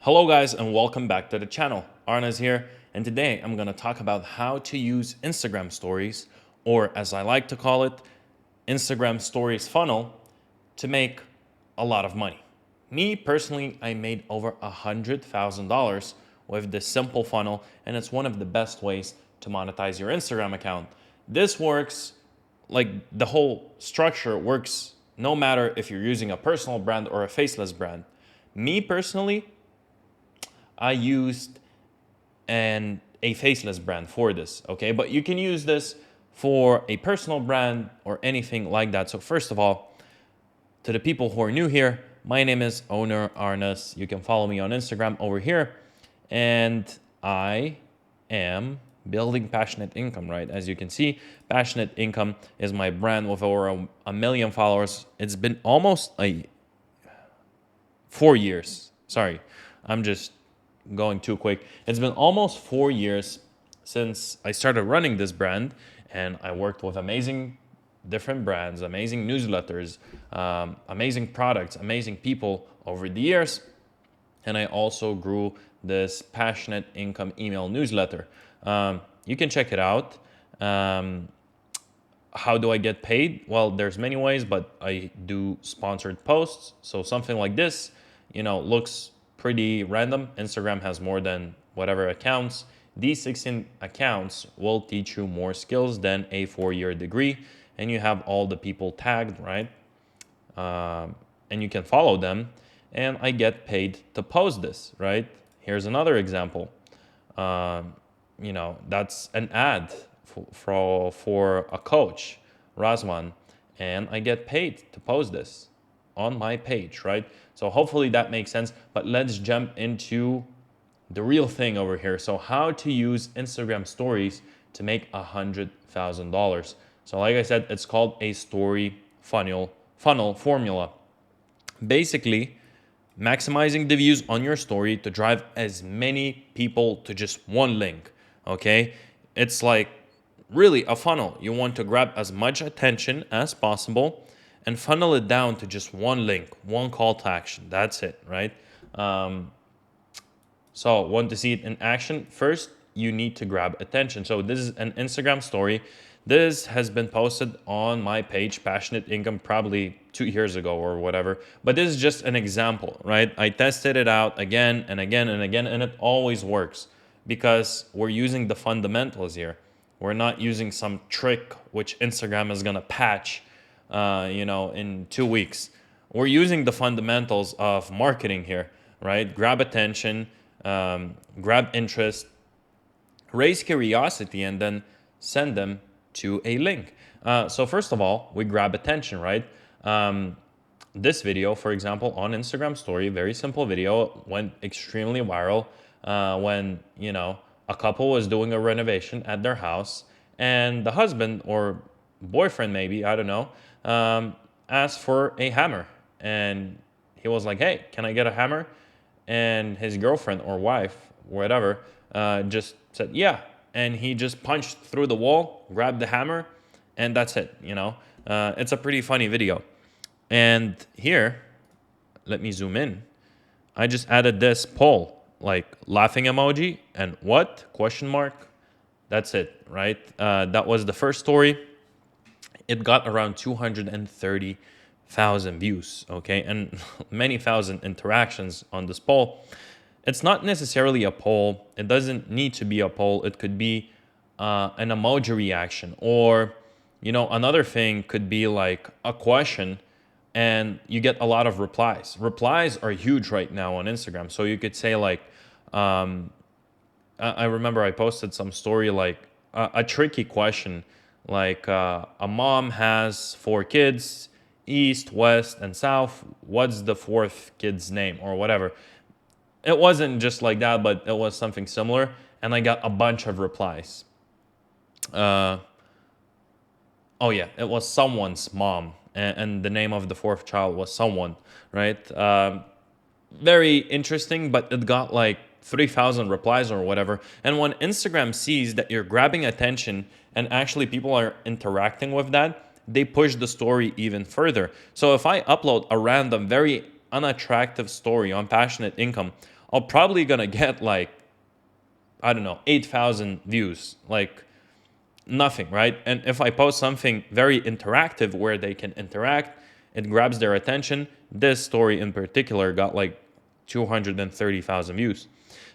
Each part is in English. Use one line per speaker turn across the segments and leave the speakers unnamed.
Hello guys and welcome back to the channel. Arna's here and today I'm going to talk about how to use Instagram stories, or as I like to call it, Instagram stories funnel, to make a lot of money. Me personally, I made over $100,000 with this simple funnel, and it's one of the best ways to monetize your Instagram account. This works, like the whole structure works no matter if you're using a personal brand or a faceless brand. Me personally, I used a faceless brand for this, okay? But you can use this for a personal brand or anything like that. So first of all, to the people who are new here, my name is Owner Arnas. You can follow me on Instagram over here. And I am building Passionate Income, right? As you can see, Passionate Income is my brand with over a million followers. It's been almost 4 years. Sorry, I'm just going too quick. It's been almost 4 years since I started running this brand, and I worked with amazing different brands, amazing newsletters, amazing products, amazing people over the years. And I also grew this Passionate Income email newsletter. You can check it out. How do I get paid? Well, there's many ways, but I do sponsored posts. So something like this, looks pretty random. Instagram has more than whatever accounts. These 16 accounts will teach you more skills than a 4-year degree, and you have all the people tagged, right? And you can follow them, and I get paid to post this, right? Here's another example. That's an ad for a coach, Razwan, and I get paid to post this on my page, right? So hopefully that makes sense, but let's jump into the real thing over here. So how to use Instagram stories to make $100,000. So like I said, it's called a story funnel formula. Basically, maximizing the views on your story to drive as many people to just one link, okay? It's like really a funnel. You want to grab as much attention as possible and funnel it down to just one link, one call to action. That's it, right? So want to see it in action? First, you need to grab attention. So this is an Instagram story. This has been posted on my page, Passionate Income, probably 2 years ago or whatever. But this is just an example, right? I tested it out again and again and again, and it always works because we're using the fundamentals here. We're not using some trick which Instagram is gonna patch, in 2 weeks. We're using the fundamentals of marketing here, right? Grab attention, grab interest, raise curiosity, and then send them to a link. So first of all, we grab attention, right? This video, for example, on Instagram story, very simple video, went extremely viral when, a couple was doing a renovation at their house, and the husband or boyfriend, maybe, I don't know, asked for a hammer. And he was like, hey, can I get a hammer? And his girlfriend or wife, whatever, just said, yeah. And he just punched through the wall, grabbed the hammer, and that's it, It's a pretty funny video. And here, let me zoom in. I just added this poll, like laughing emoji and what? Question mark. That's it, right? That was the first story. It got around 230,000 views, okay? And many thousand interactions on this poll. It's not necessarily a poll. It doesn't need to be a poll. It could be an emoji reaction, or, another thing could be like a question and you get a lot of replies. Replies are huge right now on Instagram. So you could say like, I remember I posted some story like a tricky question, like a mom has 4 kids, east, west, and south. What's the 4th kid's name or whatever? It wasn't just like that, but it was something similar, and I got a bunch of replies. Oh yeah, it was someone's mom, and the name of the 4th child was someone, right? Very interesting, but it got like 3,000 replies or whatever. And when Instagram sees that you're grabbing attention and actually people are interacting with that, they push the story even further. So if I upload a random, very unattractive story on Passionate Income, I'm probably gonna get like, I don't know, 8,000 views, like nothing, right? And if I post something very interactive where they can interact, it grabs their attention. This story in particular got like 230,000 views.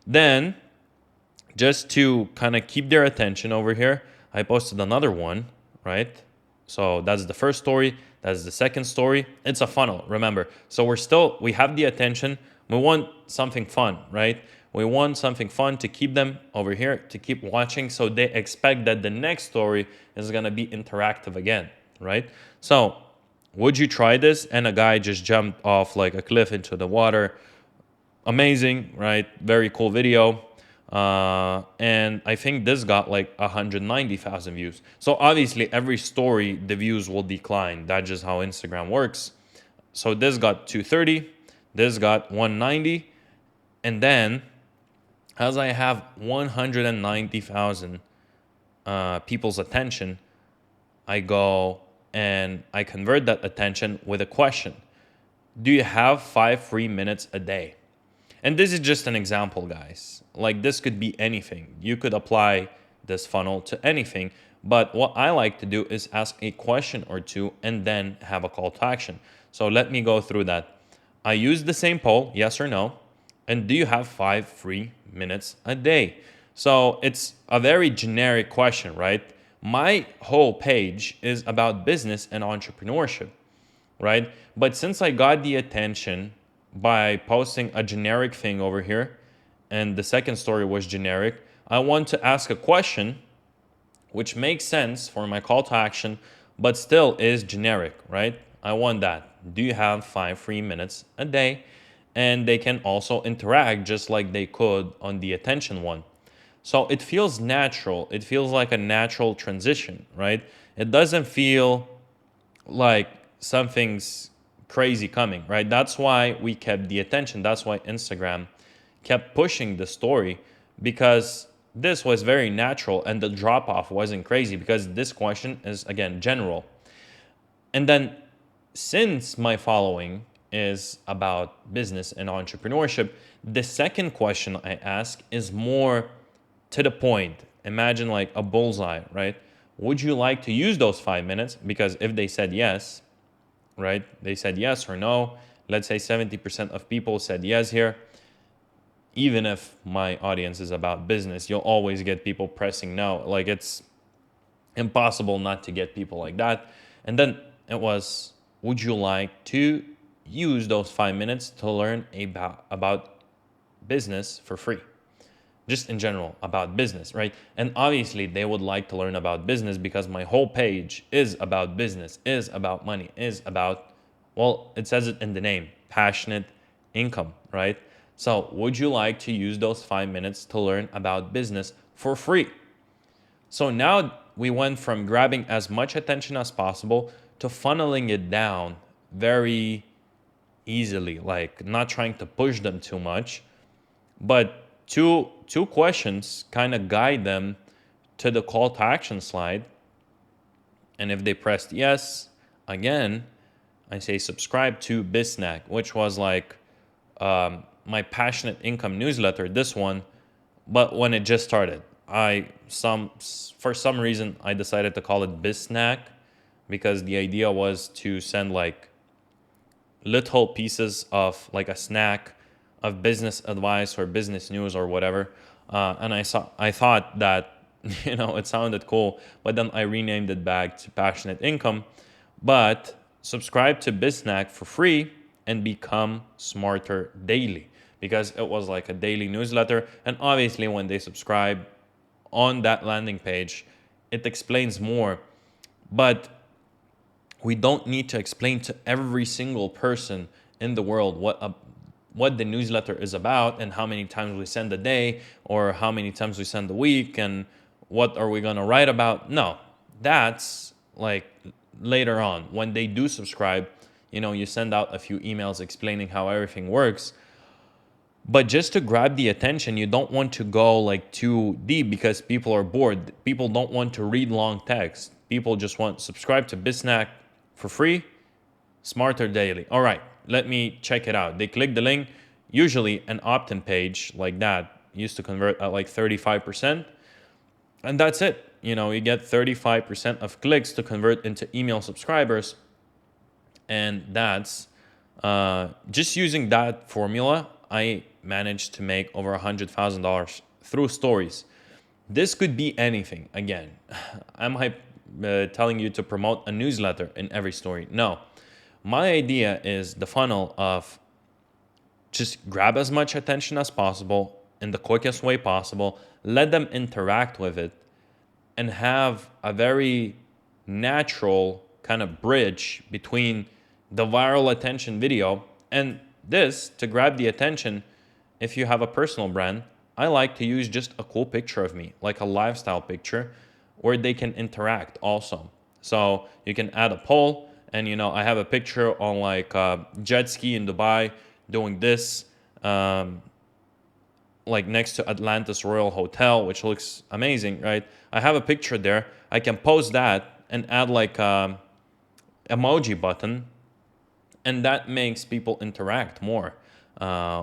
Then, just to kind of keep their attention over here, I posted another one, right? So that's the first story. That's the second story. It's a funnel, remember. So we have the attention. We want something fun, right? We want something fun to keep them over here, to keep watching. So they expect that the next story is going to be interactive again, right? So would you try this? And a guy just jumped off like a cliff into the water. Amazing, right? Very cool video. And I think this got like 190,000 views. So obviously every story, the views will decline. That's just how Instagram works. So this got 230, this got 190. And then as I have 190,000 people's attention, I go and I convert that attention with a question. Do you have 5 free minutes a day? And this is just an example, guys. Like this could be anything. You could apply this funnel to anything. But what I like to do is ask a question or two and then have a call to action. So let me go through that. I use the same poll, yes or no. And do you have 5 free minutes a day? So it's a very generic question, right? My whole page is about business and entrepreneurship, right? But since I got the attention by posting a generic thing over here, and the second story was generic, I want to ask a question which makes sense for my call to action, but still is generic, right? I want that. Do you have 5 free minutes a day? And they can also interact just like they could on the attention one. So it feels natural. It feels like a natural transition, right? It doesn't feel like something's crazy coming, right? That's why we kept the attention. That's why Instagram kept pushing the story, because this was very natural and the drop off wasn't crazy, because this question is again general. And then since my following is about business and entrepreneurship, the second question I ask is more to the point. Imagine like a bullseye, right? Would you like to use those 5 minutes? Because if they said yes, right? They said yes or no. Let's say 70% of people said yes here. Even if my audience is about business, you'll always get people pressing no. Like it's impossible not to get people like that. And then it was, would you like to use those 5 minutes to learn about business for free? Just in general about business, right? And obviously they would like to learn about business because my whole page is about business, is about money, is about, well, it says it in the name, passionate income, right? So would you like to use those 5 minutes to learn about business for free? So now we went from grabbing as much attention as possible to funneling it down very easily, like not trying to push them too much, but two questions kind of guide them to the call to action slide. And if they pressed yes, again, I say subscribe to BizSnack, which was like my passionate income newsletter, this one. But when it just started, for some reason I decided to call it BizSnack, because the idea was to send like little pieces of like a snack of business advice or business news or whatever. And I thought that, it sounded cool, but then I renamed it back to Passionate Income. But subscribe to BizSnack for free and become smarter daily, because it was like a daily newsletter. And obviously when they subscribe on that landing page, it explains more. But we don't need to explain to every single person in the world what the newsletter is about and how many times we send a day or how many times we send a week and what are we going to write about. No, that's like later on when they do subscribe. You send out a few emails explaining how everything works. But just to grab the attention, you don't want to go like too deep, because people are bored. People don't want to read long text. People just want subscribe to BizSnack for free, smarter daily. All right, let me check it out. They click the link. Usually an opt-in page like that used to convert at like 35%. And that's it. You get 35% of clicks to convert into email subscribers. And that's just using that formula, I managed to make over $100,000 through stories. This could be anything. Again, am I telling you to promote a newsletter in every story? No. My idea is the funnel of just grab as much attention as possible in the quickest way possible, let them interact with it, and have a very natural kind of bridge between the viral attention video and this to grab the attention. If you have a personal brand, I like to use just a cool picture of me, like a lifestyle picture, where they can interact also. So you can add a poll, and I have a picture on like jet ski in Dubai doing this, like next to Atlantis Royal Hotel, which looks amazing, right? I have a picture there. I can post that and add like a emoji button, and that makes people interact more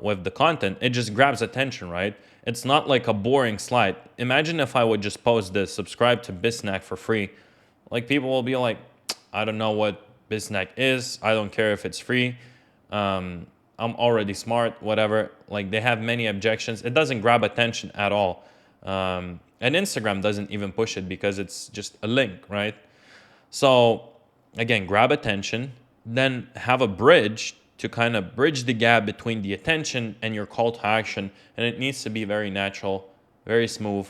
with the content. It just grabs attention, right? It's not like a boring slide. Imagine if I would just post this, subscribe to Bisnack for free. Like, people will be like, I don't know what Bisnack is. I don't care if it's free. I'm already smart, whatever. Like, they have many objections. It doesn't grab attention at all. And Instagram doesn't even push it because it's just a link, right? So again, grab attention, then have a bridge to kind of bridge the gap between the attention and your call to action. And it needs to be very natural, very smooth,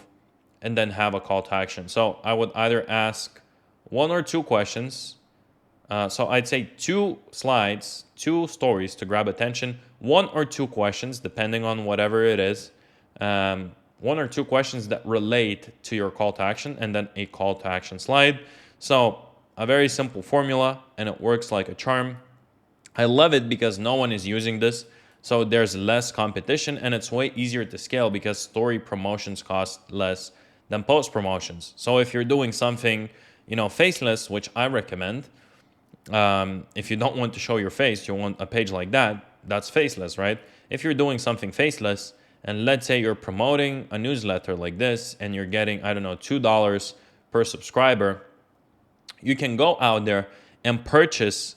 and then have a call to action. So I would either ask one or two questions. So I'd say 2 slides, 2 stories to grab attention, 1 or 2 questions, depending on whatever it is. 1 or 2 questions that relate to your call to action, and then a call to action slide. So a very simple formula, and it works like a charm. I love it because no one is using this. So there's less competition, and it's way easier to scale because story promotions cost less than post promotions. So if you're doing something, faceless, which I recommend, if you don't want to show your face, you want a page like that, that's faceless, right? If you're doing something faceless, and let's say you're promoting a newsletter like this, and you're getting, I don't know, $2 per subscriber, you can go out there and purchase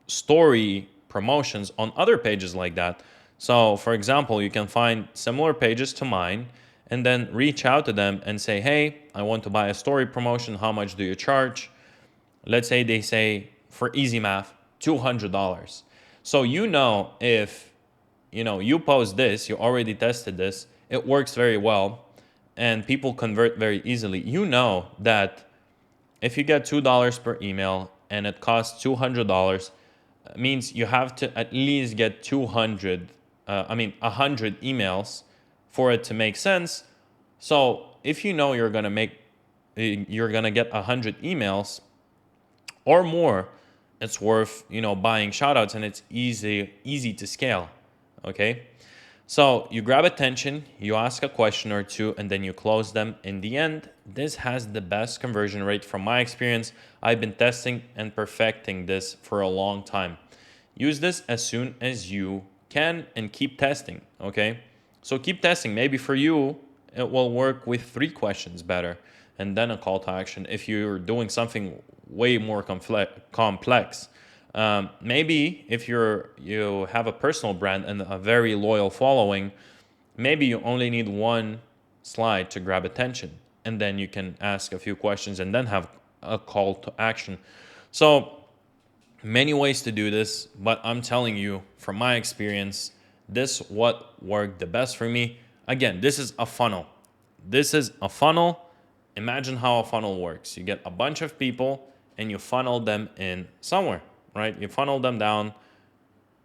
story promotions on other pages like that. So, for example, you can find similar pages to mine and then reach out to them and say, hey, I want to buy a story promotion. How much do you charge? Let's say they say, for easy math, $200. So if you post this, you already tested this, it works very well, and people convert very easily. You know that if you get $2 per email and it costs $200, means you have to at least get 100 emails for it to make sense. So if you're gonna get 100 emails or more, it's worth buying shoutouts, and it's easy to scale. Okay, so you grab attention, you ask a question or two, and then you close them. In the end, this has the best conversion rate from my experience. I've been testing and perfecting this for a long time. Use this as soon as you can and keep testing, okay? So keep testing. Maybe for you, it will work with 3 questions better and then a call to action if you're doing something way more complex. Maybe if you have a personal brand and a very loyal following, maybe you only need 1 slide to grab attention, and then you can ask a few questions and then have a call to action. So many ways to do this, but I'm telling you from my experience, this what worked the best for me. Again, this is a funnel. Imagine how a funnel works. You get a bunch of people and you funnel them in somewhere, right? You funnel them down,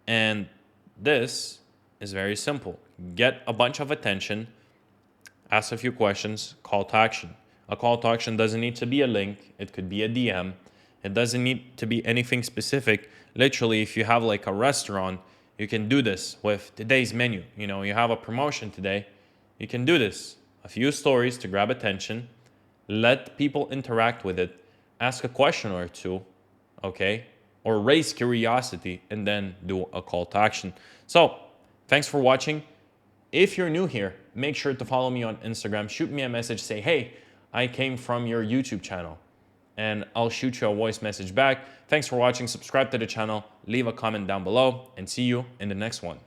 and this is very simple. Get a bunch of attention, ask a few questions, call to action. A call to action doesn't need to be a link. It could be a DM. It doesn't need to be anything specific. Literally, if you have like a restaurant, you can do this with today's menu. You have a promotion today, you can do this. A few stories to grab attention, let people interact with it, ask a question or two, okay? or raise curiosity, and then do a call to action. So thanks for watching. If you're new here, make sure to follow me on Instagram. Shoot me a message, say, hey, I came from your YouTube channel, and I'll shoot you a voice message back. Thanks for watching. Subscribe to the channel, leave a comment down below, and see you in the next one.